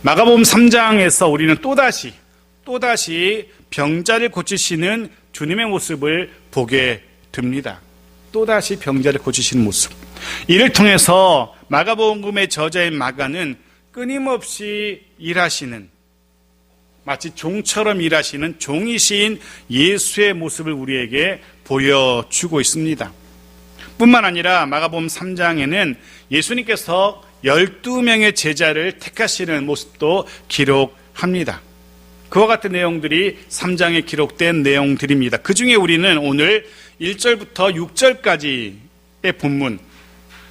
마가복음 3장에서 우리는 또다시 병자를 고치시는 주님의 모습을 보게 됩니다. 또다시 병자를 고치시는 모습. 이를 통해서 마가복음의 저자인 마가는 끊임없이 일하시는, 마치 종처럼 일하시는 종이신 예수의 모습을 우리에게 보여주고 있습니다. 뿐만 아니라 마가복음 3장에는 예수님께서 12명의 제자를 택하시는 모습도 기록합니다. 그와 같은 내용들이 3장에 기록된 내용들입니다. 그 중에 우리는 오늘 1절부터 6절까지의 본문,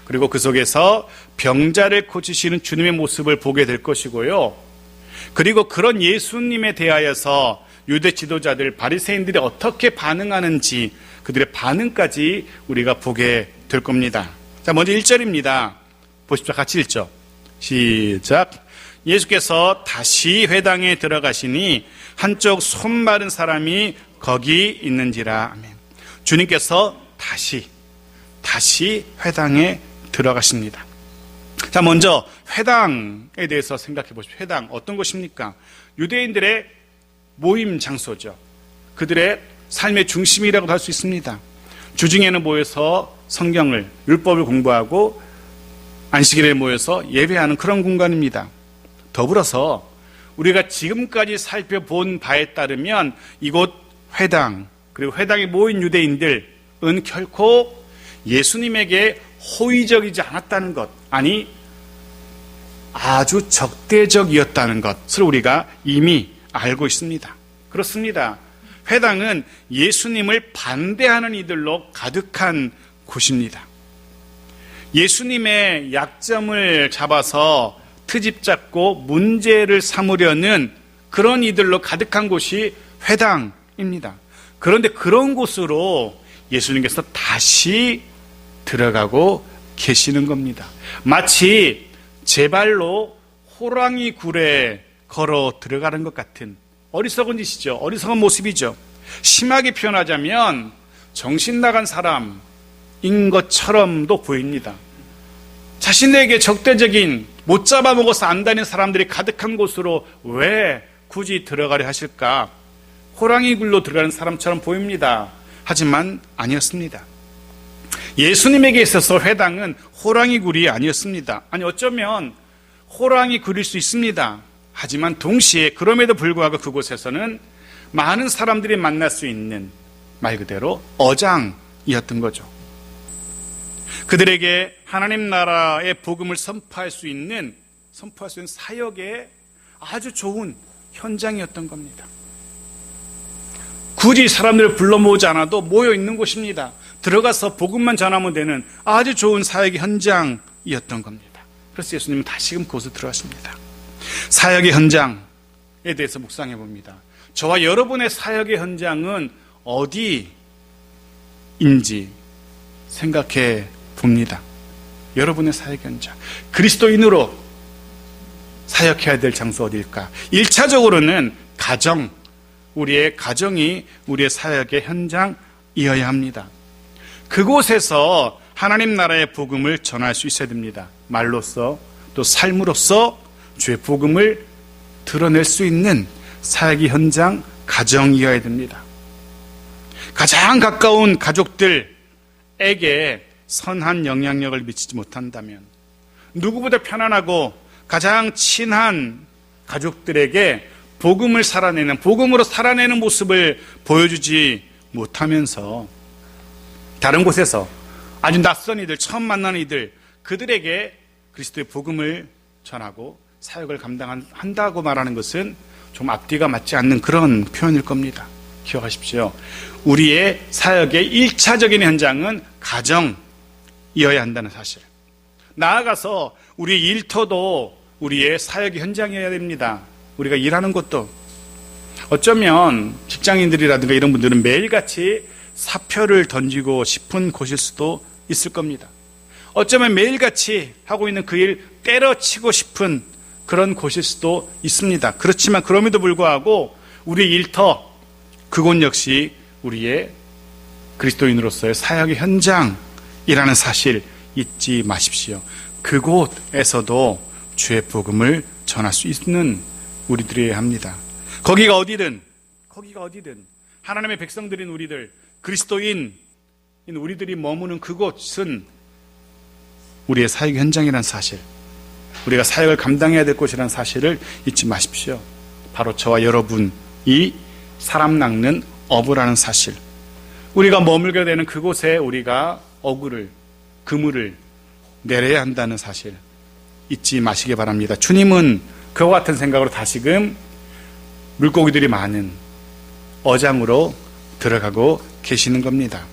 그리고 그 속에서 병자를 고치시는 주님의 모습을 보게 될 것이고요. 그리고 그런 예수님에 대하여서 유대 지도자들, 바리새인들이 어떻게 반응하는지 그들의 반응까지 우리가 보게 될 겁니다. 자, 먼저 1절입니다. 보십시오. 같이 읽죠. 시작. 예수께서 다시 회당에 들어가시니 한쪽 손 마른 사람이 거기 있는지라. 아멘. 주님께서 다시 회당에 들어가십니다. 자, 먼저 회당에 대해서 생각해 보십시오. 회당 어떤 것입니까? 유대인들의 모임 장소죠. 그들의 삶의 중심이라고도 할 수 있습니다. 주중에는 모여서 성경을, 율법을 공부하고 안식일에 모여서 예배하는 그런 공간입니다. 더불어서 우리가 지금까지 살펴본 바에 따르면 이곳 회당, 그리고 회당에 모인 유대인들은 결코 예수님에게 호의적이지 않았다는 것, 아니 아주 적대적이었다는 것을 우리가 이미 알고 있습니다. 그렇습니다. 회당은 예수님을 반대하는 이들로 가득한 곳입니다. 예수님의 약점을 잡아서 트집 잡고 문제를 삼으려는 그런 이들로 가득한 곳이 회당입니다. 그런데 그런 곳으로 예수님께서 다시 들어가고 계시는 겁니다. 마치 제 발로 호랑이 굴에 걸어 들어가는 것 같은 어리석은 짓이죠. 어리석은 모습이죠. 심하게 표현하자면 정신 나간 사람인 것처럼도 보입니다. 자신에게 적대적인, 못 잡아먹어서 안다는 사람들이 가득한 곳으로 왜 굳이 들어가려 하실까? 호랑이 굴로 들어가는 사람처럼 보입니다. 하지만 아니었습니다. 예수님에게 있어서 회당은 호랑이 굴이 아니었습니다. 아니, 어쩌면 호랑이 굴일 수 있습니다. 하지만 동시에 그럼에도 불구하고 그곳에서는 많은 사람들이 만날 수 있는, 말 그대로 어장이었던 거죠. 그들에게 하나님 나라의 복음을 선포할 수 있는 사역의 아주 좋은 현장이었던 겁니다. 굳이 사람들을 불러 모으지 않아도 모여 있는 곳입니다. 들어가서 복음만 전하면 되는 아주 좋은 사역의 현장이었던 겁니다. 그래서 예수님은 다시금 그곳에 들어가십니다. 사역의 현장에 대해서 묵상해 봅니다. 저와 여러분의 사역의 현장은 어디인지 생각해 봅니다. 여러분의 사역의 현장, 그리스도인으로 사역해야 될 장소 어디일까? 1차적으로는 가정, 우리의 가정이 우리의 사역의 현장이어야 합니다. 그곳에서 하나님 나라의 복음을 전할 수 있어야 됩니다. 말로써 또 삶으로써 주의 복음을 드러낼 수 있는 사역의 현장, 가정이어야 됩니다. 가장 가까운 가족들에게 선한 영향력을 미치지 못한다면, 누구보다 편안하고 가장 친한 가족들에게 복음을 살아내는, 복음으로 살아내는 모습을 보여주지 못하면서 다른 곳에서 아주 낯선 이들, 처음 만나는 이들, 그들에게 그리스도의 복음을 전하고 사역을 감당한다고 말하는 것은 좀 앞뒤가 맞지 않는 그런 표현일 겁니다. 기억하십시오. 우리의 사역의 1차적인 현장은 가정이어야 한다는 사실. 나아가서 우리의 일터도 우리의 사역의 현장이어야 됩니다. 우리가 일하는 곳도. 어쩌면 직장인들이라든가 이런 분들은 매일같이 사표를 던지고 싶은 곳일 수도 있을 겁니다. 어쩌면 매일같이 하고 있는 그 일 때려치고 싶은 그런 곳일 수도 있습니다. 그렇지만 그럼에도 불구하고 우리의 일터, 그곳 역시 우리의 그리스도인으로서의 사역의 현장이라는 사실 잊지 마십시오. 그곳에서도 주의 복음을 전할 수 있는 우리들이어야 합니다. 거기가 어디든 하나님의 백성들인 우리들, 그리스도인 우리들이 머무는 그곳은 우리의 사역 현장이라는 사실, 우리가 사역을 감당해야 될 곳이라는 사실을 잊지 마십시오. 바로 저와 여러분이 사람 낚는 어부라는 사실, 우리가 머물게 되는 그곳에 우리가 어구를, 그물을 내려야 한다는 사실 잊지 마시기 바랍니다. 주님은 그와 같은 생각으로 다시금 물고기들이 많은 어장으로 들어가고 계시는 겁니다.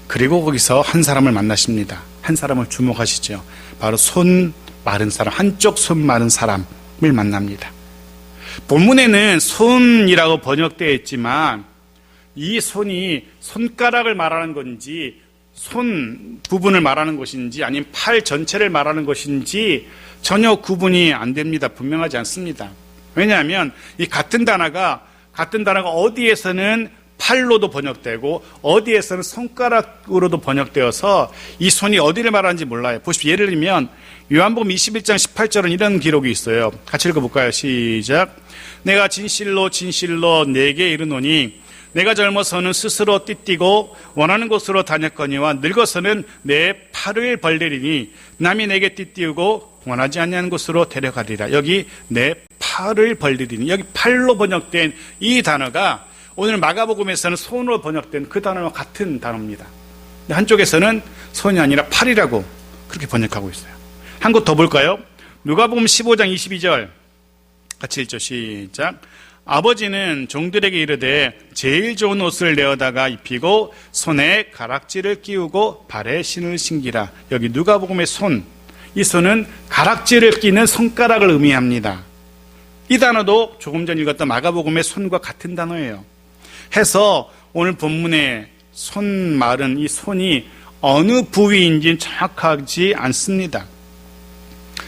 그리고 거기서 한 사람을 만나십니다. 한 사람을 주목하시죠. 바로 손 마른 사람, 한쪽 손 마른 사람을 만납니다. 본문에는 손이라고 번역되어 있지만 이 손이 손가락을 말하는 건지 손 부분을 말하는 것인지 아니면 팔 전체를 말하는 것인지 전혀 구분이 안 됩니다. 분명하지 않습니다. 왜냐하면 이 같은 단어가 어디에서는 팔로도 번역되고 어디에서는 손가락으로도 번역되어서 이 손이 어디를 말하는지 몰라요. 보십시오. 예를 들면 요한복음 21장 18절은 이런 기록이 있어요. 같이 읽어볼까요? 시작. 내가 진실로 내게 이르노니 내가 젊어서는 스스로 띠띠고 원하는 곳으로 다녔거니와 늙어서는 내 팔을 벌리리니 남이 내게 띠띠우고 원하지 않는 곳으로 데려가리라. 여기 내 팔을 벌리리니, 여기 팔로 번역된 이 단어가 오늘 마가복음에서는 손으로 번역된 그 단어와 같은 단어입니다. 한쪽에서는 손이 아니라 팔이라고 그렇게 번역하고 있어요. 한 곳 더 볼까요? 누가복음 15장 22절 같이 읽죠. 시작. 아버지는 종들에게 이르되 제일 좋은 옷을 내어다가 입히고 손에 가락지를 끼우고 발에 신을 신기라. 여기 누가복음의 손, 이 손은 가락지를 끼는 손가락을 의미합니다. 이 단어도 조금 전 읽었던 마가복음의 손과 같은 단어예요. 해서 오늘 본문에 손 말은 이 손이 어느 부위인지는 정확하지 않습니다.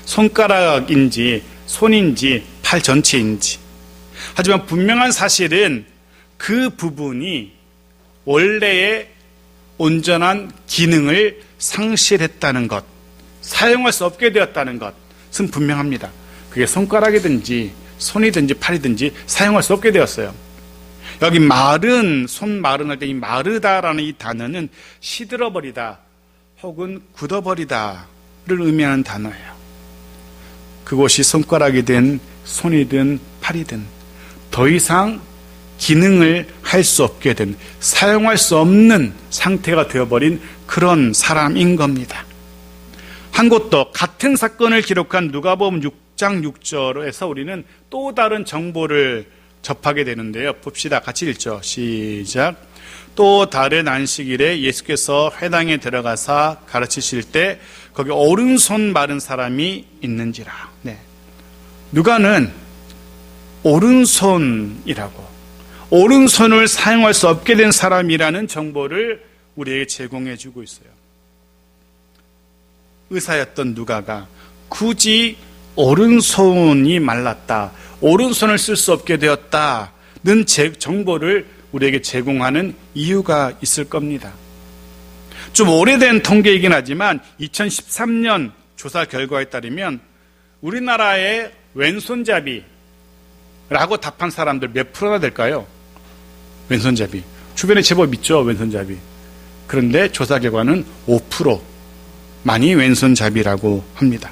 손가락인지 손인지 팔 전체인지. 하지만 분명한 사실은 그 부분이 원래의 온전한 기능을 상실했다는 것, 사용할 수 없게 되었다는 것은 분명합니다. 그게 손가락이든지 손이든지 팔이든지 사용할 수 없게 되었어요. 여기 마른, 손 마른 할 때 이 마르다라는 이 단어는 시들어버리다 혹은 굳어버리다를 의미하는 단어예요. 그곳이 손가락이든 손이든 팔이든 더 이상 기능을 할 수 없게 된, 사용할 수 없는 상태가 되어버린 그런 사람인 겁니다. 한 곳 더 같은 사건을 기록한 누가복음 6장 6절에서 우리는 또 다른 정보를 접하게 되는데요. 봅시다. 같이 읽죠. 시작. 또 다른 안식일에 예수께서 회당에 들어가사 가르치실 때 거기 오른손 마른 사람이 있는지라. 네. 누가는 오른손이라고, 오른손을 사용할 수 없게 된 사람이라는 정보를 우리에게 제공해 주고 있어요. 의사였던 누가가 굳이 오른손이 말랐다, 오른손을 쓸 수 없게 되었다는 정보를 우리에게 제공하는 이유가 있을 겁니다. 좀 오래된 통계이긴 하지만 2013년 조사 결과에 따르면 우리나라의 왼손잡이라고 답한 사람들 몇 프로나 될까요? 왼손잡이. 주변에 제법 있죠, 왼손잡이. 그런데 조사 결과는 5%만이 왼손잡이라고 합니다.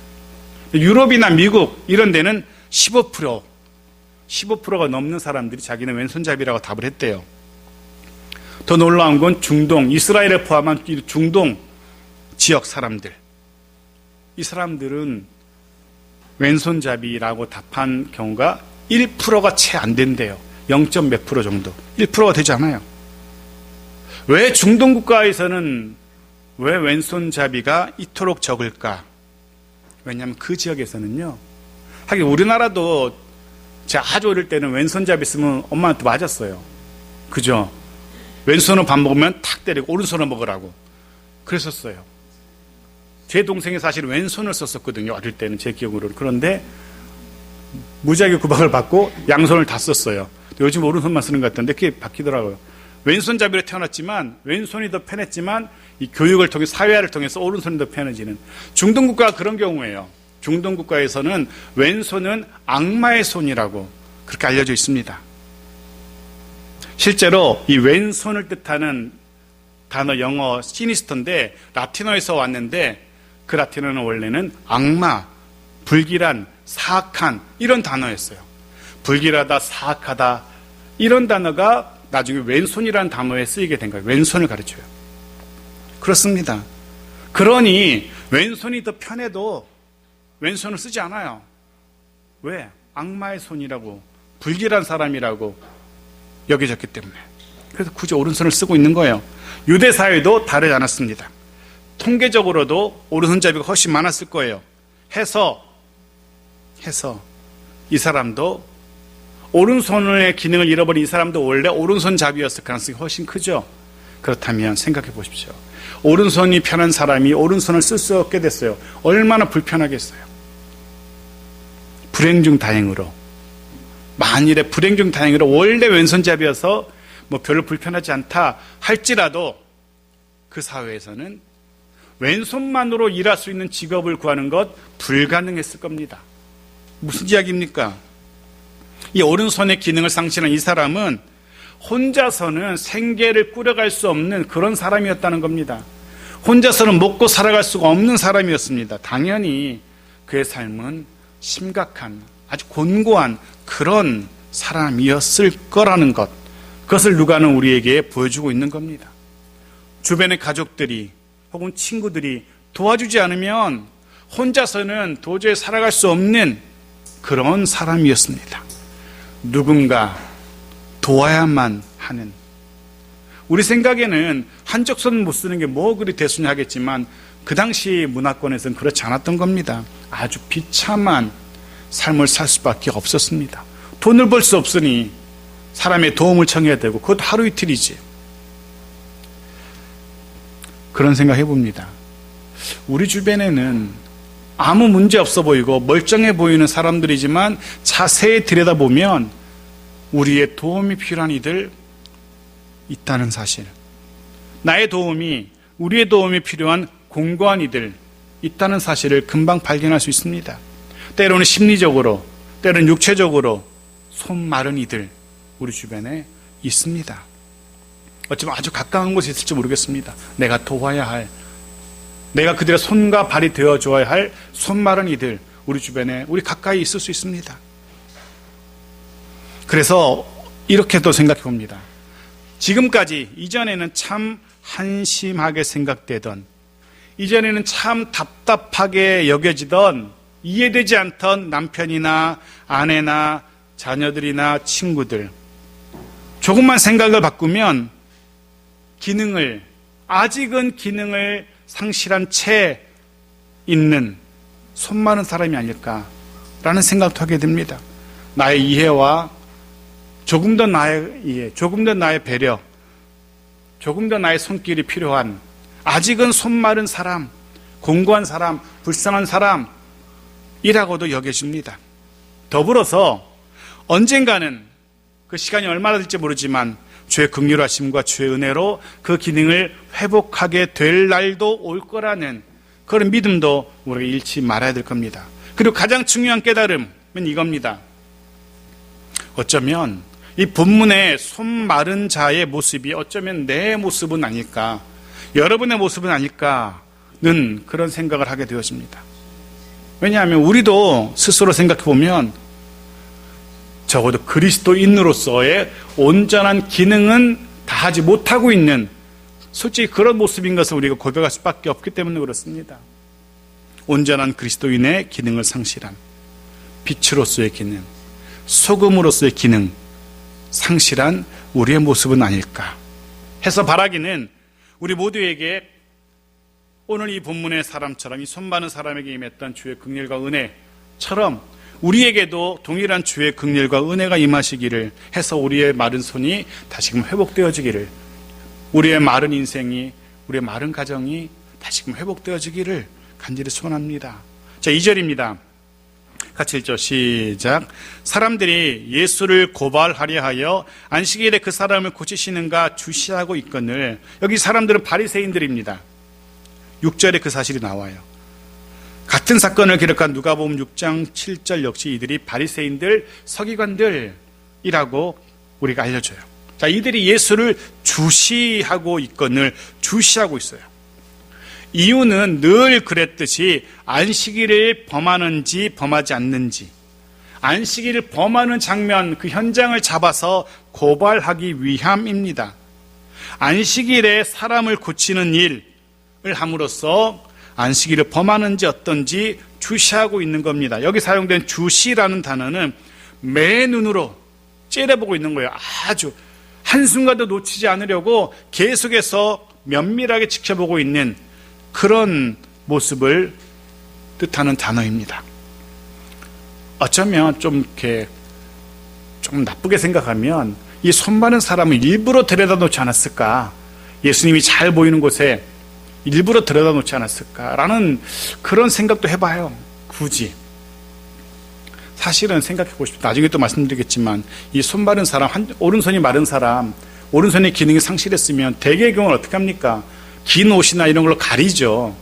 유럽이나 미국 이런 데는 15%가 넘는 사람들이 자기는 왼손잡이라고 답을 했대요. 더 놀라운 건 중동, 이스라엘을 포함한 중동 지역 사람들. 이 사람들은 왼손잡이라고 답한 경우가 1%가 채 안 된대요. 0. 몇 프로 정도. 1%가 되지 않아요. 왜 중동 국가에서는 왜 왼손잡이가 이토록 적을까? 왜냐하면 그 지역에서는요, 하긴 우리나라도 제가 아주 어릴 때는 왼손잡이 쓰면 엄마한테 맞았어요. 그죠? 왼손으로 밥 먹으면 탁 때리고 오른손으로 먹으라고 그랬었어요. 제 동생이 사실 왼손을 썼었거든요, 어릴 때는 제 기억으로는. 그런데 무지하게 구박을 받고 양손을 다 썼어요. 요즘 오른손만 쓰는 것 같던데 그게 바뀌더라고요. 왼손잡이로 태어났지만 왼손이 더 편했지만 이 교육을 통해 사회화를 통해서 오른손이 더 편해지는 중동 국가가 그런 경우예요. 중동 국가에서는 왼손은 악마의 손이라고 그렇게 알려져 있습니다. 실제로 이 왼손을 뜻하는 단어 영어 시니스터인데 라틴어에서 왔는데 그 라틴어는 원래는 악마, 불길한, 사악한 이런 단어였어요. 불길하다, 사악하다 이런 단어가 나중에 왼손이라는 단어에 쓰이게 된 거예요. 왼손을 가르쳐요. 그렇습니다. 그러니 왼손이 더 편해도 왼손을 쓰지 않아요. 왜? 악마의 손이라고, 불길한 사람이라고 여겨졌기 때문에. 그래서 굳이 오른손을 쓰고 있는 거예요. 유대 사회도 다르지 않았습니다. 통계적으로도 오른손잡이가 훨씬 많았을 거예요. 해서 이 사람도 오른손의 기능을 잃어버린 이 사람도 원래 오른손잡이였을 가능성이 훨씬 크죠. 그렇다면 생각해 보십시오. 오른손이 편한 사람이 오른손을 쓸 수 없게 됐어요. 얼마나 불편하겠어요. 불행 중 다행으로, 만일에 불행 중 다행으로 원래 왼손잡이여서 뭐 별로 불편하지 않다 할지라도 그 사회에서는 왼손만으로 일할 수 있는 직업을 구하는 것 불가능했을 겁니다. 무슨 이야기입니까? 이 오른손의 기능을 상실한 이 사람은 혼자서는 생계를 꾸려갈 수 없는 그런 사람이었다는 겁니다. 혼자서는 먹고 살아갈 수가 없는 사람이었습니다. 당연히 그의 삶은 심각한, 아주 곤고한 그런 사람이었을 거라는 것, 그것을 누가는 우리에게 보여주고 있는 겁니다. 주변의 가족들이 혹은 친구들이 도와주지 않으면 혼자서는 도저히 살아갈 수 없는 그런 사람이었습니다. 누군가 도와야만 하는, 우리 생각에는 한쪽 손 못 쓰는 게 뭐 그리 대수냐 하겠지만 그 당시 문화권에서는 그렇지 않았던 겁니다. 아주 비참한 삶을 살 수밖에 없었습니다. 돈을 벌 수 없으니 사람의 도움을 청해야 되고 그것도 하루 이틀이지. 그런 생각 해봅니다. 우리 주변에는 아무 문제 없어 보이고 멀쩡해 보이는 사람들이지만 자세히 들여다보면 우리의 도움이 필요한 이들 있다는 사실, 나의 도움이, 우리의 도움이 필요한 공고한 이들 있다는 사실을 금방 발견할 수 있습니다. 때로는 심리적으로, 때로는 육체적으로 손 마른 이들 우리 주변에 있습니다. 어쩌면 아주 가까운 곳에 있을지 모르겠습니다. 내가 도와야 할, 내가 그들의 손과 발이 되어줘야 할 손 마른 이들 우리 주변에, 우리 가까이 있을 수 있습니다. 그래서 이렇게도 생각해 봅니다. 지금까지 이전에는 참 한심하게 생각되던, 이전에는 참 답답하게 여겨지던, 이해되지 않던 남편이나 아내나 자녀들이나 친구들, 조금만 생각을 바꾸면 기능을, 아직은 기능을 상실한 채 있는 손 많은 사람이 아닐까라는 생각도 하게 됩니다. 나의 이해와 조금 더 나의 이해, 조금 더 나의 배려, 조금 더 나의 손길이 필요한, 아직은 손 마른 사람, 공고한 사람, 불쌍한 사람이라고도 여겨집니다. 더불어서 언젠가는, 그 시간이 얼마나 될지 모르지만 주의 긍휼하심과 주의 은혜로 그 기능을 회복하게 될 날도 올 거라는 그런 믿음도 우리가 잃지 말아야 될 겁니다. 그리고 가장 중요한 깨달음은 이겁니다. 어쩌면 이 본문의 손 마른 자의 모습이 어쩌면 내 모습은 아닐까, 여러분의 모습은 아닐까는 그런 생각을 하게 되어집니다. 왜냐하면 우리도 스스로 생각해 보면 적어도 그리스도인으로서의 온전한 기능은 다하지 못하고 있는, 솔직히 그런 모습인 것을 우리가 고백할 수밖에 없기 때문에 그렇습니다. 온전한 그리스도인의 기능을 상실한, 빛으로서의 기능, 소금으로서의 기능 상실한 우리의 모습은 아닐까 해서 바라기는, 우리 모두에게 오늘 이 본문의 사람처럼, 이 손 많은 사람에게 임했던 주의 긍휼과 은혜처럼 우리에게도 동일한 주의 긍휼과 은혜가 임하시기를 해서 우리의 마른 손이 다시금 회복되어지기를, 우리의 마른 인생이, 우리의 마른 가정이 다시금 회복되어지기를 간절히 소원합니다. 자, 2절입니다. 같이 읽죠. 시작. 사람들이 예수를 고발하려 하여 안식일에 그 사람을 고치시는가 주시하고 있거늘. 여기 사람들은 바리새인들입니다. 6절에 그 사실이 나와요. 같은 사건을 기록한 누가복음 6장 7절 역시 이들이 바리새인들, 서기관들이라고 우리가 알려줘요. 자, 이들이 예수를 주시하고 있거늘 주시하고 있어요. 이유는 늘 그랬듯이 안식일을 범하는지 범하지 않는지, 안식일을 범하는 장면, 그 현장을 잡아서 고발하기 위함입니다. 안식일에 사람을 고치는 일을 함으로써 안식일을 범하는지 어떤지 주시하고 있는 겁니다. 여기 사용된 주시라는 단어는 맨눈으로 째려보고 있는 거예요. 아주 한순간도 놓치지 않으려고 계속해서 면밀하게 지켜보고 있는 그런 모습을 뜻하는 단어입니다. 어쩌면 좀 나쁘게 생각하면 이 손 많은 사람을 일부러 데려다 놓지 않았을까? 예수님이 잘 보이는 곳에 일부러 데려다 놓지 않았을까라는 그런 생각도 해봐요. 굳이. 사실은 생각해 보십시오. 나중에 또 말씀드리겠지만 이 손 마른 사람, 오른손이 마른 사람, 오른손의 기능이 상실했으면 대개의 경우는 어떻게 합니까? 긴 옷이나 이런 걸로 가리죠.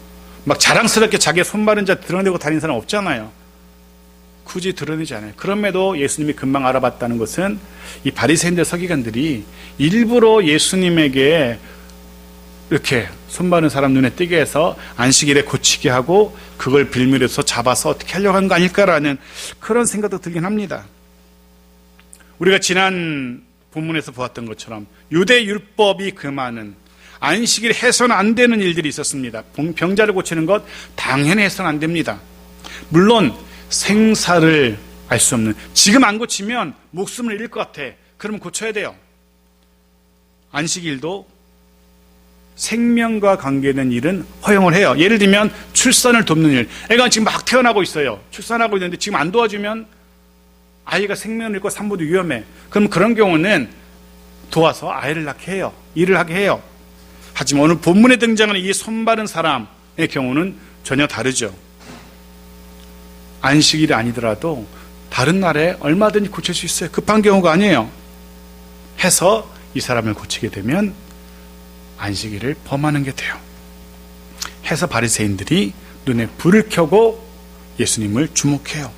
막 자랑스럽게 자기의 손 마른 자 드러내고 다니는 사람 없잖아요. 굳이 드러내지 않아요. 그럼에도 예수님이 금방 알아봤다는 것은 이 바리새인들, 서기관들이 일부러 예수님에게 이렇게 손 마른 사람 눈에 띄게 해서 안식일에 고치게 하고 그걸 빌미로서 잡아서 어떻게 하려고 하는 거 아닐까라는 그런 생각도 들긴 합니다. 우리가 지난 본문에서 보았던 것처럼 유대 율법이 금하는 안식일 해서는 안 되는 일들이 있었습니다. 병자를 고치는 것 당연히 해서는 안 됩니다. 물론 생사를 알 수 없는, 지금 안 고치면 목숨을 잃을 것 같아. 그러면 고쳐야 돼요. 안식일도 생명과 관계된 일은 허용을 해요. 예를 들면 출산을 돕는 일. 애가 지금 막 태어나고 있어요. 출산하고 있는데 지금 안 도와주면 아이가 생명을 잃고 산모도 위험해. 그럼 그런 경우는 도와서 아이를 낳게 해요. 일을 하게 해요. 하지만 오늘 본문에 등장하는 이 손바른 사람의 경우는 전혀 다르죠. 안식일이 아니더라도 다른 날에 얼마든지 고칠 수 있어요. 급한 경우가 아니에요. 해서 이 사람을 고치게 되면 안식일을 범하는 게 돼요. 해서 바리새인들이 눈에 불을 켜고 예수님을 주목해요.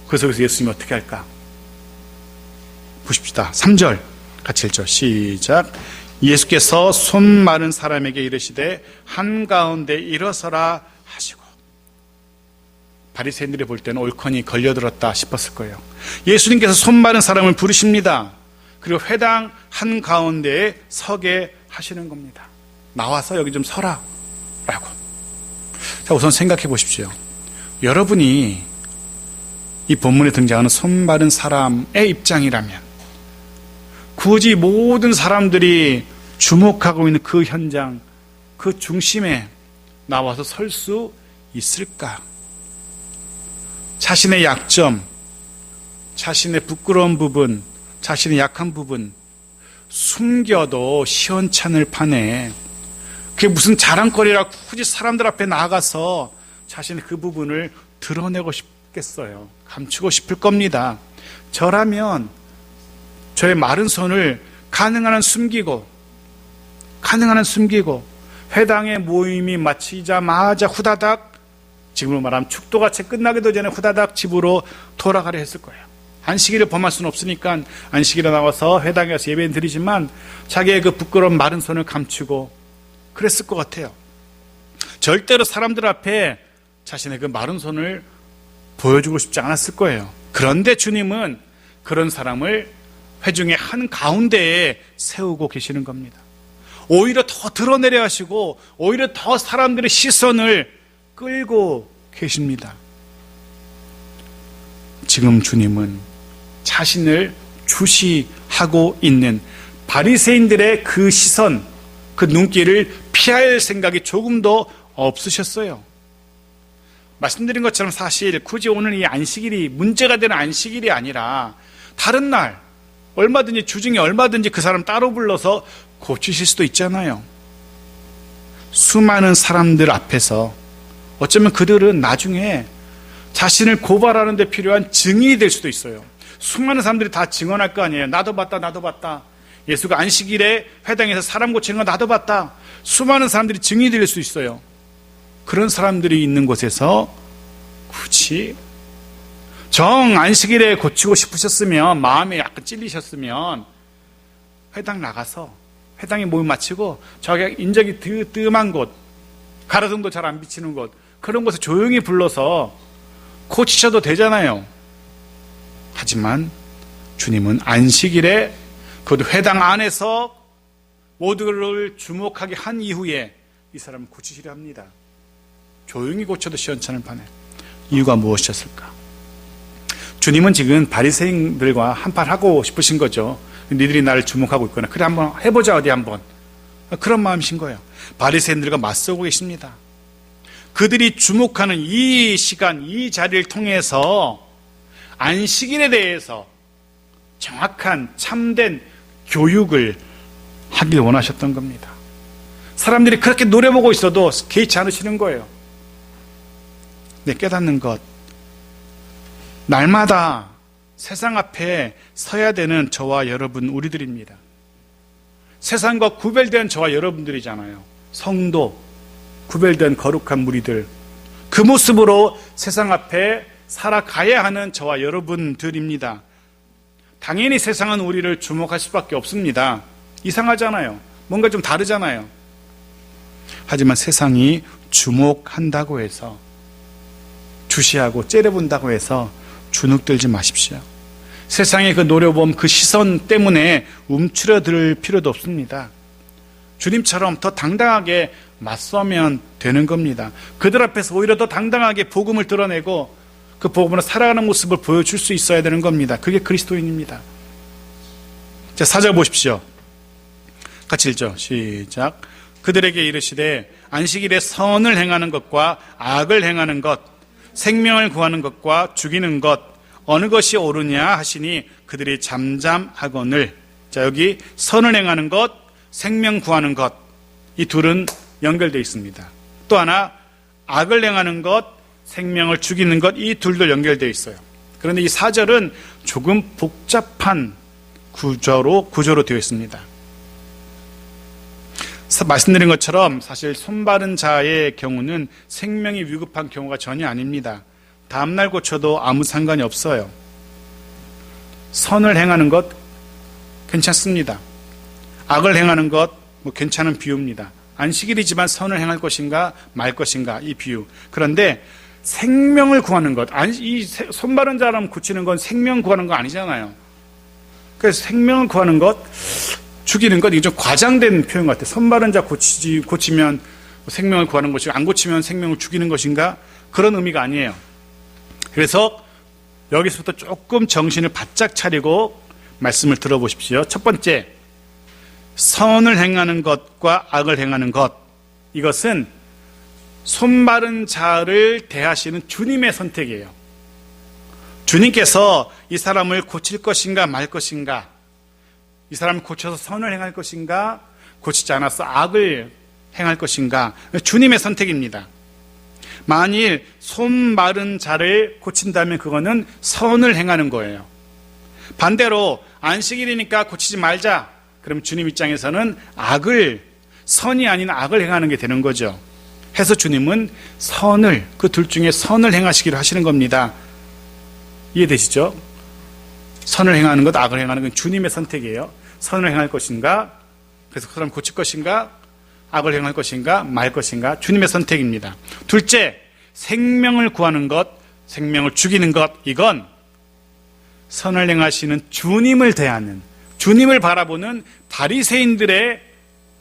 그래서 예수님이 어떻게 할까? 보십시다. 3절 같이 읽죠. 시작. 예수께서 손 마른 사람에게 이르시되 한가운데 일어서라 하시고. 바리새인들이 볼 때는 옳거니 걸려들었다 싶었을 거예요. 예수님께서 손 마른 사람을 부르십니다. 그리고 회당 한가운데에 서게 하시는 겁니다. 나와서 여기 좀 서라 라고. 자, 우선 생각해 보십시오. 여러분이 이 본문에 등장하는 손 마른 사람의 입장이라면 굳이 모든 사람들이 주목하고 있는 그 현장, 그 중심에 나와서 설 수 있을까? 자신의 약점, 자신의 부끄러운 부분, 자신의 약한 부분 숨겨도 시원찮을 판에 그게 무슨 자랑거리라 굳이 사람들 앞에 나가서 자신의 그 부분을 드러내고 싶겠어요. 감추고 싶을 겁니다. 저라면 저의 마른 손을 가능한 한 숨기고 회당의 모임이 마치자마자 후다닥, 지금으로 말하면 축도가 채 끝나기도 전에 후다닥 집으로 돌아가려 했을 거예요. 안식일을 범할 수는 없으니까 안식일에 나와서 회당에 가서 예배는 드리지만 자기의 그 부끄러운 마른 손을 감추고 그랬을 것 같아요. 절대로 사람들 앞에 자신의 그 마른 손을 보여주고 싶지 않았을 거예요. 그런데 주님은 그런 사람을 회중의 한가운데에 세우고 계시는 겁니다. 오히려 더 드러내려 하시고 오히려 더 사람들의 시선을 끌고 계십니다. 지금 주님은 자신을 주시하고 있는 바리새인들의 그 시선, 그 눈길을 피할 생각이 조금도 없으셨어요. 말씀드린 것처럼 사실 굳이 오늘 이 안식일이 문제가 되는 안식일이 아니라 다른 날 얼마든지 주중에 얼마든지 그 사람 따로 불러서 고치실 수도 있잖아요. 수많은 사람들 앞에서 어쩌면 그들은 나중에 자신을 고발하는 데 필요한 증인이 될 수도 있어요. 수많은 사람들이 다 증언할 거 아니에요. 나도 봤다. 예수가 안식일에 회당에서 사람 고치는 거 나도 봤다. 수많은 사람들이 증인이 될 수 있어요. 그런 사람들이 있는 곳에서 굳이 정 안식일에 고치고 싶으셨으면, 마음에 약간 찔리셨으면 회당 나가서 회당에 모임 마치고 저기 인적이 뜸한 곳, 가로등도 잘 안 비치는 곳, 그런 곳에 조용히 불러서 고치셔도 되잖아요. 하지만 주님은 안식일에 그 회당 안에서 모두를 주목하게 한 이후에 이 사람을 고치시려 합니다. 조용히 고쳐도 시원찮을 판에. 이유가 무엇이었을까? 주님은 지금 바리새인들과 한판 하고 싶으신 거죠. 니들이 나를 주목하고 있구나. 그래, 한번 해보자, 어디 한번. 그런 마음이신 거예요. 바리새인들과 맞서고 계십니다. 그들이 주목하는 이 시간, 이 자리를 통해서 안식일에 대해서 정확한 참된 교육을 하길 원하셨던 겁니다. 사람들이 그렇게 노려보고 있어도 개의치 않으시는 거예요. 네, 깨닫는 것. 날마다 세상 앞에 서야 되는 저와 여러분, 우리들입니다. 세상과 구별된 저와 여러분들이잖아요. 성도, 구별된 거룩한 무리들. 그 모습으로 세상 앞에 살아가야 하는 저와 여러분들입니다. 당연히 세상은 우리를 주목할 수밖에 없습니다. 이상하잖아요. 뭔가 좀 다르잖아요. 하지만 세상이 주목한다고 해서, 주시하고 째려본다고 해서 주눅들지 마십시오. 세상의 그 노려봄, 그 시선 때문에 움츠러들 필요도 없습니다. 주님처럼 더 당당하게 맞서면 되는 겁니다. 그들 앞에서 오히려 더 당당하게 복음을 드러내고 그 복음으로 살아가는 모습을 보여줄 수 있어야 되는 겁니다. 그게 그리스도인입니다. 자, 4절 보십시오. 같이 읽죠. 시작. 그들에게 이르시되 안식일에 선을 행하는 것과 악을 행하는 것, 생명을 구하는 것과 죽이는 것, 어느 것이 옳으냐 하시니 그들이 잠잠하거늘. 자, 여기 선을 행하는 것, 생명 구하는 것, 이 둘은 연결되어 있습니다. 또 하나 악을 행하는 것, 생명을 죽이는 것, 이 둘도 연결되어 있어요. 그런데 이 4절은 조금 복잡한 구조로 되어 있습니다. 말씀드린 것처럼 사실 손바른 자의 경우는 생명이 위급한 경우가 전혀 아닙니다. 다음날 고쳐도 아무 상관이 없어요. 선을 행하는 것 괜찮습니다. 악을 행하는 것 괜찮은 비유입니다. 안식일이지만 선을 행할 것인가 말 것인가, 이 비유. 그런데 생명을 구하는 것, 이 손바른 자람 고치는 건 생명 구하는 거 아니잖아요. 그래서 생명을 구하는 것, 죽이는 것, 이게 좀 과장된 표현 같아요. 손바른 자 고치면 생명을 구하는 것이고, 안 고치면 생명을 죽이는 것인가? 그런 의미가 아니에요. 그래서 여기서부터 조금 정신을 바짝 차리고 말씀을 들어보십시오. 첫 번째, 선을 행하는 것과 악을 행하는 것, 이것은 손바른 자를 대하시는 주님의 선택이에요. 주님께서 이 사람을 고칠 것인가 말 것인가, 이 사람을 고쳐서 선을 행할 것인가, 고치지 않아서 악을 행할 것인가, 주님의 선택입니다. 만일 손마른 자를 고친다면 그거는 선을 행하는 거예요. 반대로 안식일이니까 고치지 말자, 그럼 주님 입장에서는 선이 아닌 악을 행하는 게 되는 거죠. 해서 주님은 그 둘 중에 선을 행하시기로 하시는 겁니다. 이해되시죠? 선을 행하는 것, 악을 행하는 건 주님의 선택이에요. 선을 행할 것인가, 그래서 그 사람 고칠 것인가, 악을 행할 것인가, 말 것인가, 주님의 선택입니다. 둘째, 생명을 구하는 것, 생명을 죽이는 것, 이건 선을 행하시는 주님을 대하는, 주님을 바라보는 바리새인들의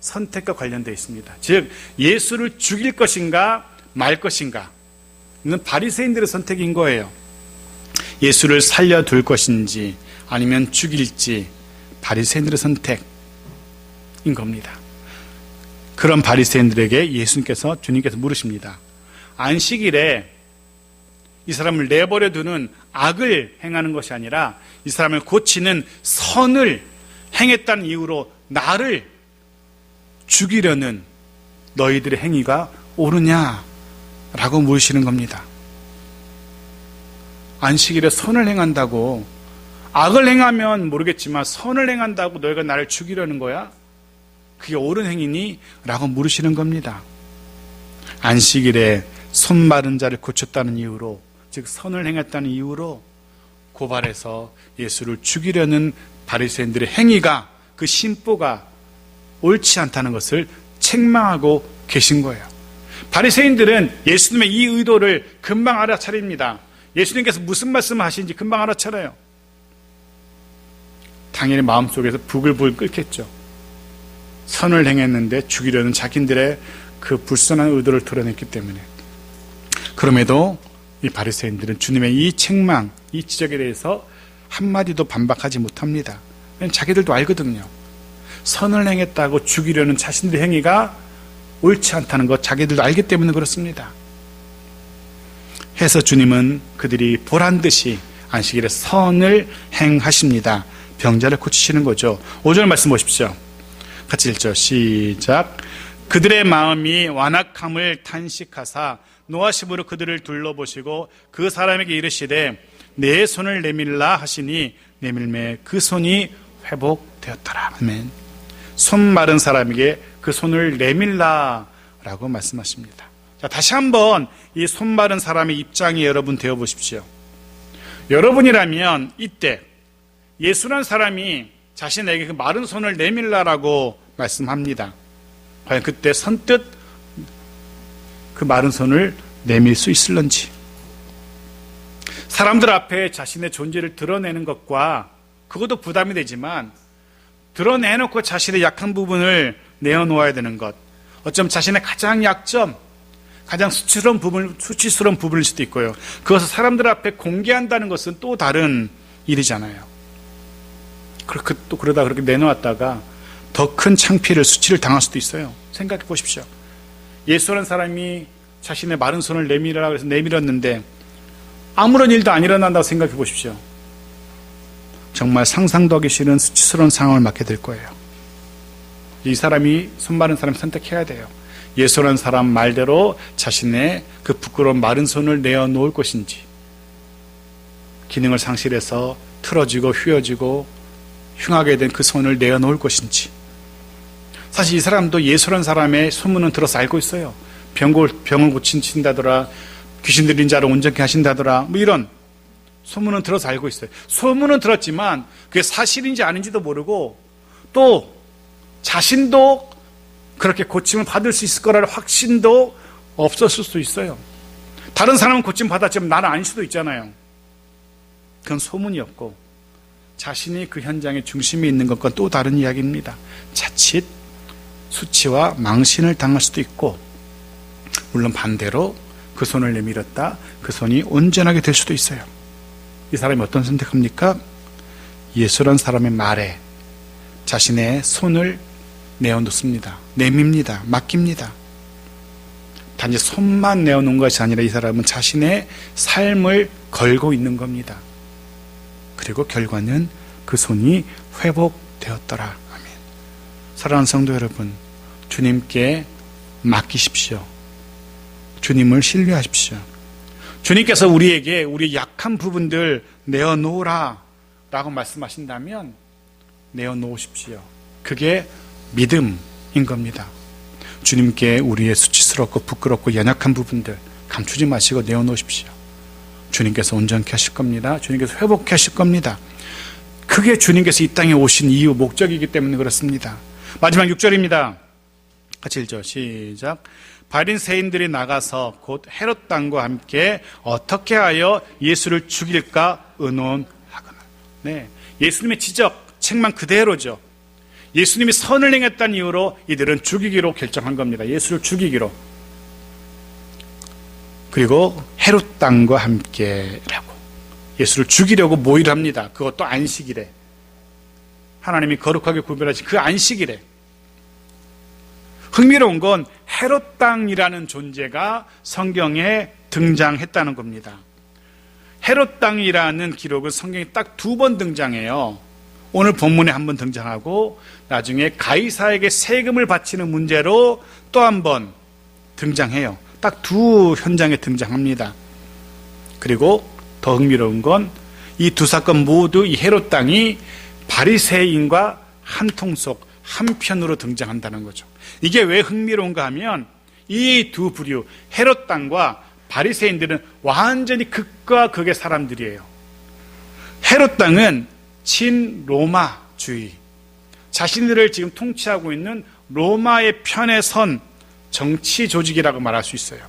선택과 관련되어 있습니다. 즉, 예수를 죽일 것인가, 말 것인가, 이는 바리새인들의 선택인 거예요. 예수를 살려둘 것인지 아니면 죽일지, 바리새인들의 선택인 겁니다. 그런 바리새인들에게 주님께서 물으십니다. 안식일에 이 사람을 내버려 두는 악을 행하는 것이 아니라 이 사람을 고치는 선을 행했다는 이유로 나를 죽이려는 너희들의 행위가 옳으냐라고 물으시는 겁니다. 안식일에 선을 행한다고, 악을 행하면 모르겠지만 선을 행한다고 너희가 나를 죽이려는 거야? 그게 옳은 행위니? 라고 물으시는 겁니다. 안식일에 손 마른 자를 고쳤다는 이유로, 즉 선을 행했다는 이유로 고발해서 예수를 죽이려는 바리새인들의 행위가, 그 심보가 옳지 않다는 것을 책망하고 계신 거예요. 바리새인들은 예수님의 이 의도를 금방 알아차립니다. 예수님께서 무슨 말씀을 하시는지 금방 알아차려요. 당연히 마음속에서 부글부글 끓겠죠. 선을 행했는데 죽이려는 자기들의 그 불순한 의도를 드러냈기 때문에. 그럼에도 이 바리새인들은 주님의 이 책망, 이 지적에 대해서 한마디도 반박하지 못합니다. 자기들도 알거든요. 선을 행했다고 죽이려는 자신들의 행위가 옳지 않다는 것 자기들도 알기 때문에 그렇습니다. 해서 주님은 그들이 보란듯이 안식일에 선을 행하십니다. 병자를 고치시는 거죠. 5절 말씀 보십시오. 같이 읽죠. 시작. 그들의 마음이 완악함을 탄식하사 노하심으로 그들을 둘러보시고 그 사람에게 이르시되 내 손을 내밀라 하시니 내밀매 그 손이 회복되었더라. 아멘. 손 마른 사람에게 그 손을 내밀라 라고 말씀하십니다. 자, 다시 한번 이 손 마른 사람의 입장이 여러분 되어 보십시오. 여러분이라면 이때 예수란 사람이 자신에게 그 마른 손을 내밀라라고 말씀합니다. 과연 그때 선뜻 그 마른 손을 내밀 수 있을런지. 사람들 앞에 자신의 존재를 드러내는 것과 그것도 부담이 되지만 드러내놓고 자신의 약한 부분을 내어놓아야 되는 것, 어쩌면 자신의 가장 약점, 가장 수치스러운 부분일 수도 있고요. 그것을 사람들 앞에 공개한다는 것은 또 다른 일이잖아요. 또 그러다 그렇게 내놓았다가 더 큰 창피를, 수치를 당할 수도 있어요. 생각해 보십시오. 예수라는 사람이 자신의 마른 손을 내밀으라고 해서 내밀었는데 아무런 일도 안 일어난다고 생각해 보십시오. 정말 상상도 하기 싫은 수치스러운 상황을 맞게 될 거예요. 이 사람이, 손 마른 사람이 선택해야 돼요. 예수라는 사람 말대로 자신의 그 부끄러운 마른 손을 내어놓을 것인지, 기능을 상실해서 틀어지고 휘어지고 흉하게 된 그 손을 내어놓을 것인지. 사실 이 사람도 예수라는 사람의 소문은 들어서 알고 있어요. 병을 고친다더라, 귀신 들린 자를 온전케 하신다더라, 뭐 이런 소문은 들어서 알고 있어요. 소문은 들었지만 그게 사실인지 아닌지도 모르고 또 자신도 그렇게 고침을 받을 수 있을 거라는 확신도 없었을 수도 있어요. 다른 사람은 고침 받았지만 나는 아닐 수도 있잖아요. 그건 소문이었고 자신이 그 현장의 중심에 있는 것과 또 다른 이야기입니다. 자칫 수치와 망신을 당할 수도 있고, 물론 반대로 그 손을 내밀었다, 그 손이 온전하게 될 수도 있어요. 이 사람이 어떤 선택합니까? 예수란 사람의 말에 자신의 손을 내어놓습니다. 내밉니다. 맡깁니다. 단지 손만 내어놓은 것이 아니라 이 사람은 자신의 삶을 걸고 있는 겁니다. 그리고 결과는 그 손이 회복되었더라. 아멘. 사랑하는 성도 여러분, 주님께 맡기십시오. 주님을 신뢰하십시오. 주님께서 우리에게 우리 약한 부분들 내어놓으라 라고 말씀하신다면 내어놓으십시오. 그게 믿음인 겁니다. 주님께 우리의 수치스럽고 부끄럽고 연약한 부분들 감추지 마시고 내어놓으십시오. 주님께서 온전케 하실 겁니다. 주님께서 회복케 하실 겁니다. 그게 주님께서 이 땅에 오신 이유, 목적이기 때문에 그렇습니다. 마지막 6절입니다. 같이 읽죠. 시작. 바리새인들이 나가서 곧 헤롯 당과 함께 어떻게 하여 예수를 죽일까 의논하거늘. 네, 예수님의 지적, 책망 그대로죠. 예수님이 선을 행했다는 이유로 이들은 죽이기로 결정한 겁니다. 예수를 죽이기로. 그리고 헤롯 당과 함께라고 예수를 죽이려고 모의를 합니다. 그것도 안식일에. 하나님이 거룩하게 구별하신 그 안식일에. 흥미로운 건 헤롯 당이라는 존재가 성경에 등장했다는 겁니다. 헤롯 당이라는 기록은 성경에 딱 2번 등장해요. 오늘 본문에 한 번 등장하고 나중에 가이사에게 세금을 바치는 문제로 또 한 번 등장해요. 딱 2 현장에 등장합니다. 그리고 더 흥미로운 건 이 2 사건 모두 이 헤롯 당이 바리새인과 한 통속, 한편으로 등장한다는 거죠. 이게 왜 흥미로운가 하면 이 두 부류, 헤롯 당과 바리새인들은 완전히 극과 극의 사람들이에요. 헤롯 당은 친로마주의, 자신들을 지금 통치하고 있는 로마의 편에 선 정치 조직이라고 말할 수 있어요.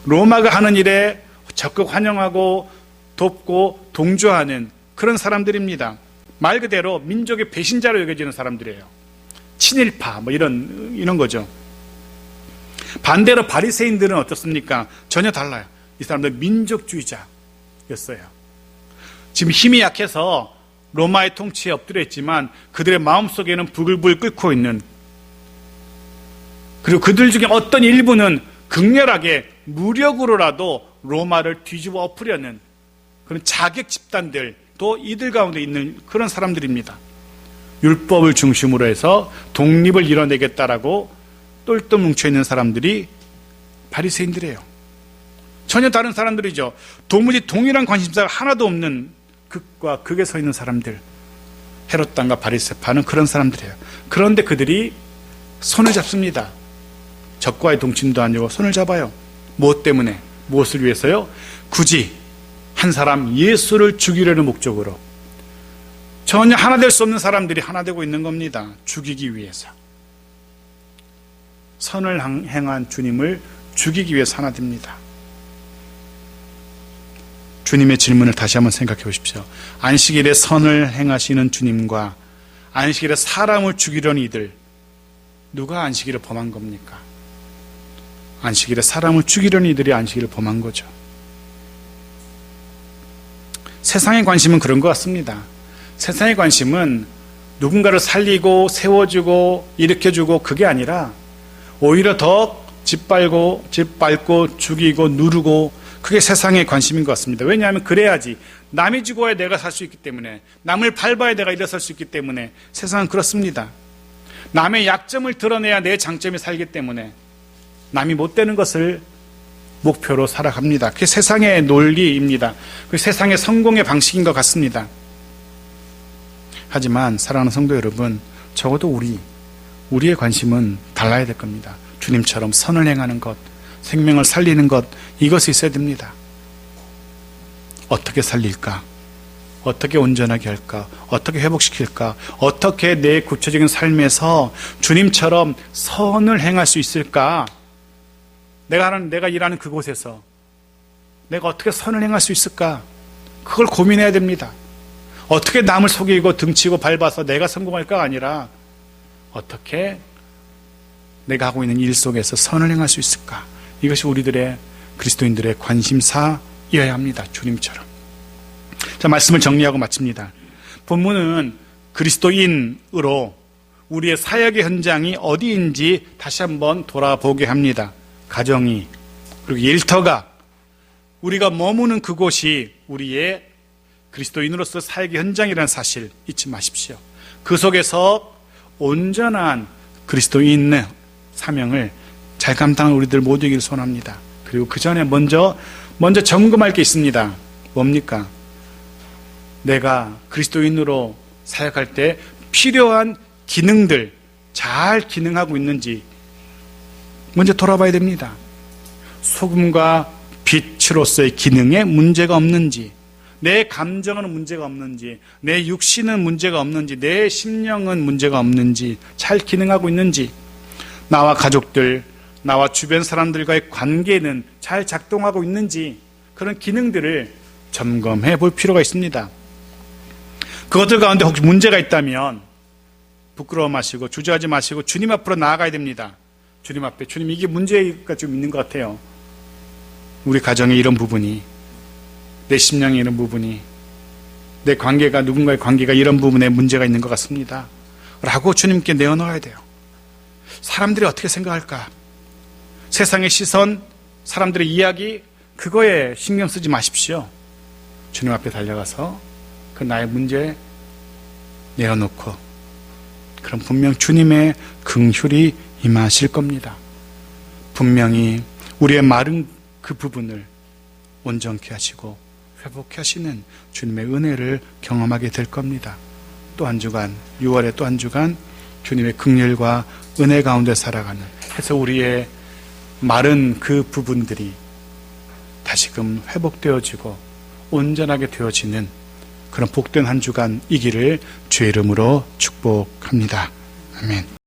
로마가 하는 일에 적극 환영하고 돕고 동조하는 그런 사람들입니다. 말 그대로 민족의 배신자로 여겨지는 사람들이에요. 친일파 이런 거죠. 반대로 바리새인들은 어떻습니까? 전혀 달라요. 이 사람들 민족주의자였어요. 지금 힘이 약해서 로마의 통치에 엎드려 있지만 그들의 마음속에는 부글부글 끓고 있는, 그리고 그들 중에 어떤 일부는 극렬하게 무력으로라도 로마를 뒤집어 엎으려는 그런 자객 집단들도 이들 가운데 있는 그런 사람들입니다. 율법을 중심으로 해서 독립을 이뤄내겠다라고 똘똘 뭉쳐있는 사람들이 바리새인들이에요. 전혀 다른 사람들이죠. 도무지 동일한 관심사가 하나도 없는 극과 극에 서 있는 사람들, 헤롯 당과 바리새파는 그런 사람들이에요. 그런데 그들이 손을 잡습니다. 적과의 동침도 아니고 손을 잡아요. 무엇 때문에? 무엇을 위해서요? 굳이 한 사람 예수를 죽이려는 목적으로. 전혀 하나 될 수 없는 사람들이 하나 되고 있는 겁니다. 죽이기 위해서. 선을 행한 주님을 죽이기 위해서 하나 됩니다. 주님의 질문을 다시 한번 생각해 보십시오. 안식일에 선을 행하시는 주님과 안식일에 사람을 죽이려는 이들, 누가 안식일을 범한 겁니까? 안식일에 사람을 죽이려는 이들이 안식일을 범한 거죠. 세상의 관심은 그런 것 같습니다. 세상의 관심은 누군가를 살리고 세워주고 일으켜주고 그게 아니라 오히려 더 짓밟고 죽이고 누르고, 그게 세상의 관심인 것 같습니다. 왜냐하면 그래야지, 남이 죽어야 내가 살 수 있기 때문에, 남을 밟아야 내가 일어설 수 있기 때문에. 세상은 그렇습니다. 남의 약점을 드러내야 내 장점이 살기 때문에 남이 못 되는 것을 목표로 살아갑니다. 그게 세상의 논리입니다. 그게 세상의 성공의 방식인 것 같습니다. 하지만 사랑하는 성도 여러분, 적어도 우리의 관심은 달라야 될 겁니다. 주님처럼 선을 행하는 것, 생명을 살리는 것, 이것이 있어야 됩니다. 어떻게 살릴까? 어떻게 온전하게 할까? 어떻게 회복시킬까? 어떻게 내 구체적인 삶에서 주님처럼 선을 행할 수 있을까? 내가 일하는 그곳에서 내가 어떻게 선을 행할 수 있을까? 그걸 고민해야 됩니다. 어떻게 남을 속이고 등치고 밟아서 내가 성공할까가 아니라 어떻게 내가 하고 있는 일 속에서 선을 행할 수 있을까? 이것이 우리들의, 그리스도인들의 관심사여야 합니다. 주님처럼. 자, 말씀을 정리하고 마칩니다. 본문은 그리스도인으로 우리의 사역의 현장이 어디인지 다시 한번 돌아보게 합니다. 가정이, 그리고 일터가, 우리가 머무는 그곳이 우리의 그리스도인으로서 사역의 현장이라는 사실 잊지 마십시오. 그 속에서 온전한 그리스도인의 사명을 잘 감당한 우리들 모두에게 소원합니다. 그리고 그 전에 먼저 점검할 게 있습니다. 뭡니까? 내가 그리스도인으로 사역할 때 필요한 기능들 잘 기능하고 있는지 먼저 돌아봐야 됩니다. 소금과 빛으로서의 기능에 문제가 없는지, 내 감정은 문제가 없는지, 내 육신은 문제가 없는지, 내 심령은 문제가 없는지, 잘 기능하고 있는지, 나와 가족들, 나와 주변 사람들과의 관계는 잘 작동하고 있는지, 그런 기능들을 점검해 볼 필요가 있습니다. 그것들 가운데 혹시 문제가 있다면 부끄러워 마시고 주저하지 마시고 주님 앞으로 나아가야 됩니다. 주님 앞에, 주님, 이게 문제가 좀 있는 것 같아요. 우리 가정에 이런 부분이, 내 심령에 이런 부분이, 내 관계가, 누군가의 관계가 이런 부분에 문제가 있는 것 같습니다 라고 주님께 내어놓아야 돼요. 사람들이 어떻게 생각할까? 세상의 시선, 사람들의 이야기, 그거에 신경 쓰지 마십시오. 주님 앞에 달려가서 그 나의 문제 내어놓고, 그럼 분명 주님의 긍휼이 임하실 겁니다. 분명히 우리의 마른 그 부분을 온전케 하시고 회복케 하시는 주님의 은혜를 경험하게 될 겁니다. 또 한 주간, 6월의 또 한 주간 주님의 긍휼과 은혜 가운데 살아가는, 해서 우리의 마른 그 부분들이 다시금 회복되어지고 온전하게 되어지는 그런 복된 한 주간이기를 주의 이름으로 축복합니다. 아멘.